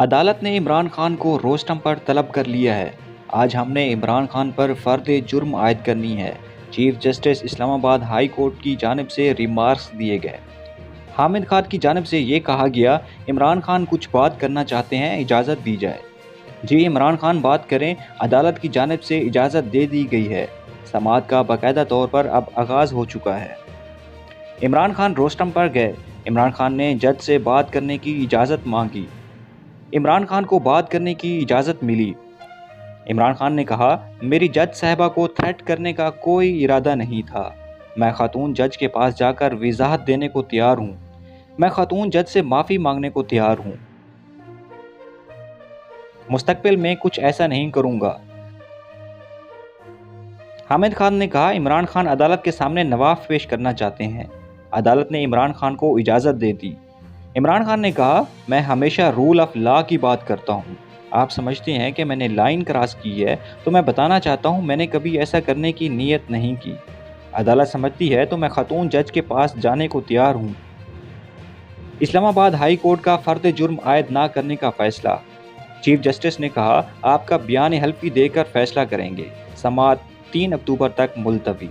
عدالت نے عمران خان کو روسٹم پر طلب کر لیا ہے۔ آج ہم نے عمران خان پر فرد جرم عائد کرنی ہے۔ چیف جسٹس اسلام آباد ہائی کورٹ کی جانب سے ریمارکس دیے گئے۔ حامد خان کی جانب سے یہ کہا گیا، عمران خان کچھ بات کرنا چاہتے ہیں، اجازت دی جائے۔ جی عمران خان بات کریں، عدالت کی جانب سے اجازت دے دی گئی ہے۔ سماعت کا باقاعدہ طور پر اب آغاز ہو چکا ہے۔ عمران خان روسٹم پر گئے۔ عمران خان نے جج سے بات کرنے کی اجازت مانگی۔ عمران خان کو بات کرنے کی اجازت ملی۔ عمران خان نے کہا، میری جج صاحبہ کو تھریٹ کرنے کا کوئی ارادہ نہیں تھا۔ میں خاتون جج کے پاس جا کر وضاحت دینے کو تیار ہوں۔ میں خاتون جج سے معافی مانگنے کو تیار ہوں۔ مستقبل میں کچھ ایسا نہیں کروں گا۔ حامد خان نے کہا، عمران خان عدالت کے سامنے نواف پیش کرنا چاہتے ہیں۔ عدالت نے عمران خان کو اجازت دے دی۔ عمران خان نے کہا، میں ہمیشہ رول آف لا کی بات کرتا ہوں۔ آپ سمجھتے ہیں کہ میں نے لائن کراس کی ہے تو میں بتانا چاہتا ہوں میں نے کبھی ایسا کرنے کی نیت نہیں کی۔ عدالت سمجھتی ہے تو میں خاتون جج کے پاس جانے کو تیار ہوں۔ اسلام آباد ہائی کورٹ کا فرد جرم عائد نہ کرنے کا فیصلہ۔ چیف جسٹس نے کہا، آپ کا بیان حلفی دے کر فیصلہ کریں گے۔ سماعت 3 اکتوبر تک ملتوی۔